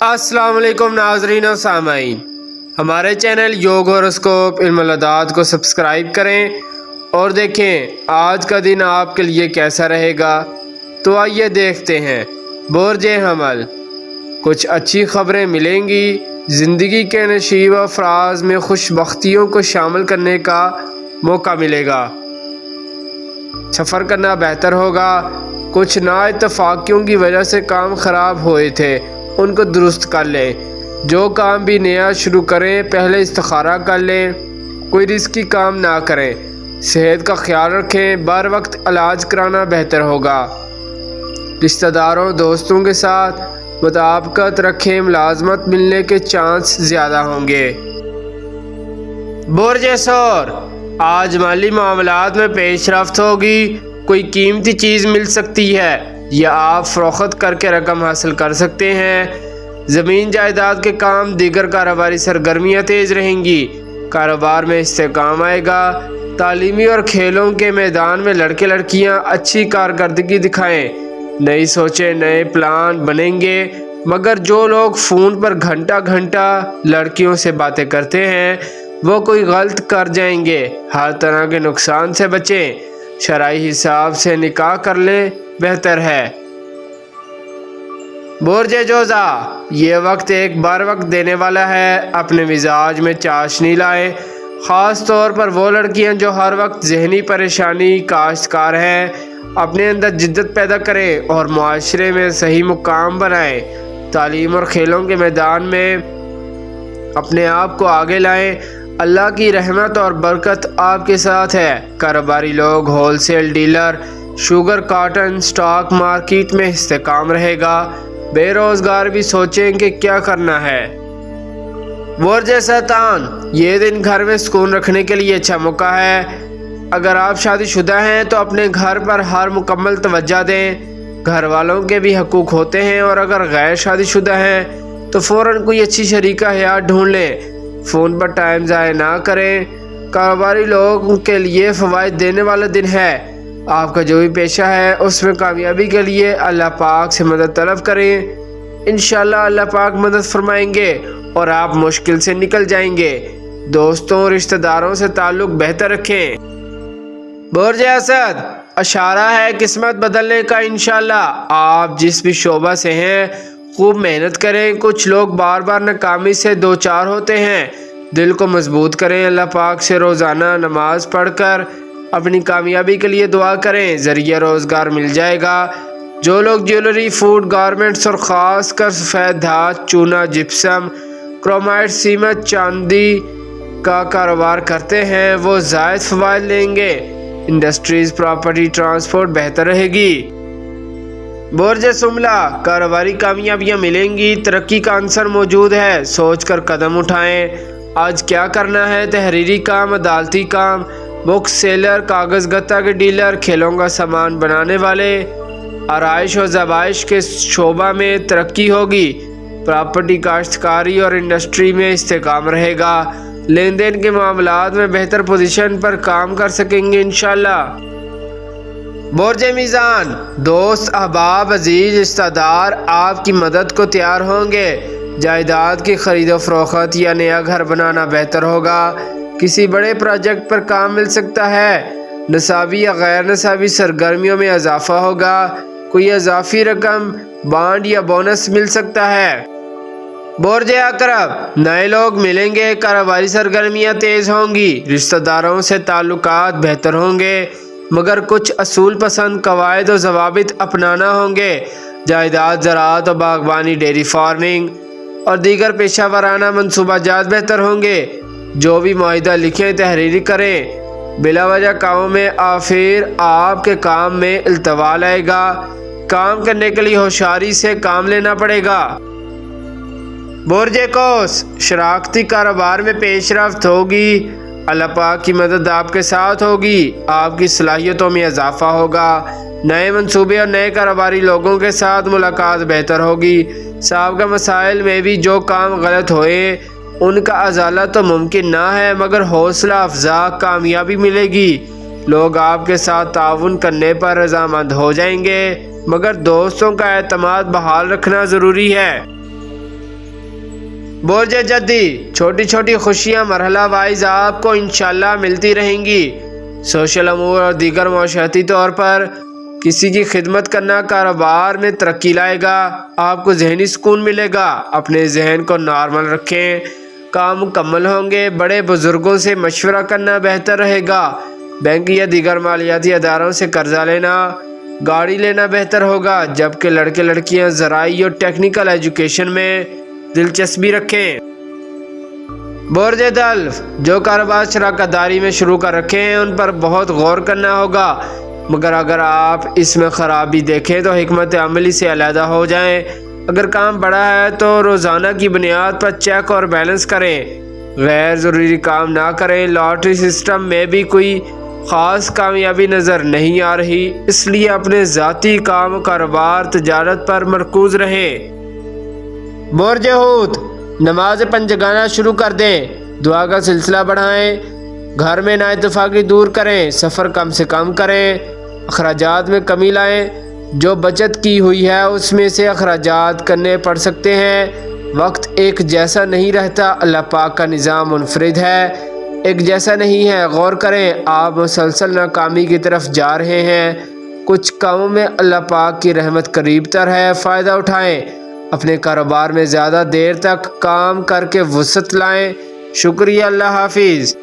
अस्सलाम वालेकुम नाज़रीन और सामाईन, हमारे चैनल योग होरोस्कोप इल्म अदात को सब्सक्राइब करें और देखें आज का दिन आपके लिए कैसा रहेगा। तो आइए देखते हैं। बुर्ज हमल, कुछ अच्छी खबरें मिलेंगी। ज़िंदगी के नशीब अफराज में खुशबख्तियों को शामिल करने का मौका मिलेगा। सफ़र करना बेहतर होगा। कुछ नाइत्तफाकियों की वजह से काम ख़राब हुए थे, उनको दुरुस्त कर लें। जो काम भी नया शुरू करें पहले इस्तिखारा कर लें। कोई रिस्की काम ना करें। सेहत का ख्याल रखें। बर वक्त इलाज कराना बेहतर होगा। रिश्तेदारों दोस्तों के साथ मुताबिकत रखें। मुलाजमत मिलने के चांस ज़्यादा होंगे। बुर्ज सौर, आज माली मामलात में पेशरफ्त होगी। कोई कीमती चीज़ मिल सकती है या आप फ़रोख्त करके रकम हासिल कर सकते हैं। ज़मीन जायदाद के काम, दीगर कारोबारी सरगर्मियाँ तेज़ रहेंगी। कारोबार में इस्तेकाम आएगा। तालीमी और खेलों के मैदान में लड़के लड़कियाँ अच्छी कारकर्दगी दिखाएं। नई सोचें नए प्लान बनेंगे, मगर जो लोग फ़ोन पर घंटा घंटा लड़कियों से बातें करते हैं वो कोई गलत कर जाएंगे। हर तरह के नुकसान से बचें। शरई हिसाब से निकाह कर लें, बेहतर है। बुर्ज जोज़ा, ये वक्त एक बार वक्त देने वाला है। अपने मिजाज में चाशनी लाएं। ख़ास तौर पर वो लड़कियां जो हर वक्त जहनी परेशानी काश्तकार हैं, अपने अंदर जिद्दत पैदा करें और मुआशरे में सही मुकाम बनाएं। तालीम और खेलों के मैदान में अपने आप को आगे लाएं। अल्लाह की रहमत और बरकत आपके साथ है। कारोबारी लोग, wholesale dealer, sugar cotton stock market में इस्तेकाम रहेगा। बेरोजगार भी सोचें कि क्या करना है। बुर्ज शैतान, ये दिन घर में सुकून रखने के लिए अच्छा मौका है। अगर आप शादीशुदा हैं तो अपने घर पर हर मुकम्मल तवज्जो दें। घर वालों के भी हकूक़ होते हैं और अगर गैर शादीशुदा हैं तो फ़ौरन कोई अच्छी शरीका हयात ढूंढ लें। फ़ोन पर टाइम ज़ाया ना करें। कारोबारी लोगों के लिए फ़वाइद देने वाला दिन है। आपका जो भी पेशा है उसमें कामयाबी के लिए अल्लाह पाक से मदद तलब करें। इंशाअल्लाह अल्लाह पाक मदद फरमाएंगे और आप मुश्किल से निकल जाएंगे। दोस्तों रिश्तेदारों से ताल्लुक़ बेहतर रखें। बुर्ज असद, इशारा है किस्मत बदलने का। इंशाअल्लाह आप जिस भी शोबा से हैं खूब मेहनत करें। कुछ लोग बार बार नाकामी से दो चार होते हैं। दिल को मजबूत करें। अल्लाह पाक से रोज़ाना नमाज पढ़कर अपनी कामयाबी के लिए दुआ करें। ज़रिया रोज़गार मिल जाएगा। जो लोग ज्वेलरी, फूड, गारमेंट्स और ख़ास कर सफ़ेद धात, चूना, जिप्सम, क्रोमाइट, सीमेंट, चांदी का कारोबार करते हैं वो ज़ायद फ़वाइद लेंगे। इंडस्ट्रीज़, प्रॉपर्टी, ट्रांसपोर्ट बेहतर रहेगी। बुर्ज सुमला, कारोबारी कामयाबियाँ मिलेंगी। तरक्की का अंसर मौजूद है। सोच कर कदम उठाएं। आज क्या करना है? तहरीरी काम, अदालती काम, बुक सेलर, कागज़ गत्ता के डीलर, खेलों का सामान बनाने वाले, आराइश और ज़बाइश के शोबा में तरक्की होगी। प्रॉपर्टी, काश्तकारी और इंडस्ट्री में इस्तेकाम रहेगा। लेन देन के मामलात में बेहतर पोजीशन पर काम कर सकेंगे इंशाअल्लाह। बुर्ज मीज़ान, दोस्त, अहबाब, अजीज, रिश्तेदार आपकी मदद को तैयार होंगे। जायदाद की खरीदो फरोख्त या नया घर बनाना बेहतर होगा। किसी बड़े प्रोजेक्ट पर काम मिल सकता है। नसाबी या गैर नसाबी सरगर्मियों में इजाफा होगा। कोई इजाफी रकम, बॉन्ड या बोनस मिल सकता है। बुर्ज अकरब, नए लोग मिलेंगे। कारोबारी सरगर्मियाँ तेज़ होंगी। रिश्तेदारों से ताल्लुकात बेहतर होंगे, मगर कुछ असूल पसंद कवायद और ज़वाबित अपनाना होंगे। जायदाद, ज़राअत और बागबानी, डेयरी फार्मिंग और दीगर पेशा वराना मनसूबाजात बेहतर होंगे। जो भी मुआहिदा लिखें तहरीरी करें। बिलावजह कामों में फिर आपके काम में इल्तवाल आएगा। काम करने के लिए होशियारी से काम लेना पड़ेगा। बुर्ज कौस, शराकती कारोबार में पेशरफ्त होगी। अल्लाह पाक की मदद आपके साथ होगी। आपकी सलाहियतों में इजाफा होगा। नए मंसूबे और नए कारोबारी लोगों के साथ मुलाकात बेहतर होगी। साबिक़ा मसाइल में भी जो काम गलत हुए उनका अजाला तो मुमकिन ना है, मगर हौसला अफजा कामयाबी मिलेगी। लोग आपके साथ ताउन करने पर रज़ामंद हो जाएंगे, मगर दोस्तों का एतमाद बहाल रखना ज़रूरी है। برج جدی، چھوٹی چھوٹی خوشیاں مرحلہ وائز آپ کو انشاءاللہ ملتی رہیں گی۔ سوشل امور اور دیگر معاشرتی طور پر کسی کی خدمت کرنا کاروبار میں ترقی لائے گا، آپ کو ذہنی سکون ملے گا۔ اپنے ذہن کو نارمل رکھیں، کام مکمل ہوں گے۔ بڑے بزرگوں سے مشورہ کرنا بہتر رہے گا۔ بینک یا دیگر مالیاتی اداروں سے قرضہ لینا، گاڑی لینا بہتر ہوگا، جبکہ لڑکے لڑکیاں زرعی اور ٹیکنیکل ایجوکیشن میں دلچسپی رکھیں۔ برج دلو، جو کاروبار شراکت داری میں شروع کر رکھے ہیں ان پر بہت غور کرنا ہوگا، مگر اگر آپ اس میں خرابی دیکھیں تو حکمت عملی سے علیحدہ ہو جائیں۔ اگر کام بڑا ہے تو روزانہ کی بنیاد پر چیک اور بیلنس کریں، غیر ضروری کام نہ کریں۔ لاٹری سسٹم میں بھی کوئی خاص کامیابی نظر نہیں آ رہی، اس لیے اپنے ذاتی کام، کاروبار، تجارت پر مرکوز رہیں۔ برج حوت، نماز پنجگانہ شروع کر دیں، دعا کا سلسلہ بڑھائیں، گھر میں نااتفاقی دور کریں، سفر کم سے کم کریں، اخراجات میں کمی لائیں۔ جو بچت کی ہوئی ہے اس میں سے اخراجات کرنے پڑ سکتے ہیں۔ وقت ایک جیسا نہیں رہتا، اللہ پاک کا نظام منفرد ہے، ایک جیسا نہیں ہے۔ غور کریں، آپ مسلسل ناکامی کی طرف جا رہے ہیں۔ کچھ کاموں میں اللہ پاک کی رحمت قریب تر ہے، فائدہ اٹھائیں۔ اپنے کاروبار میں زیادہ دیر تک کام کر کے وسعت لائیں۔ شکریہ، اللہ حافظ۔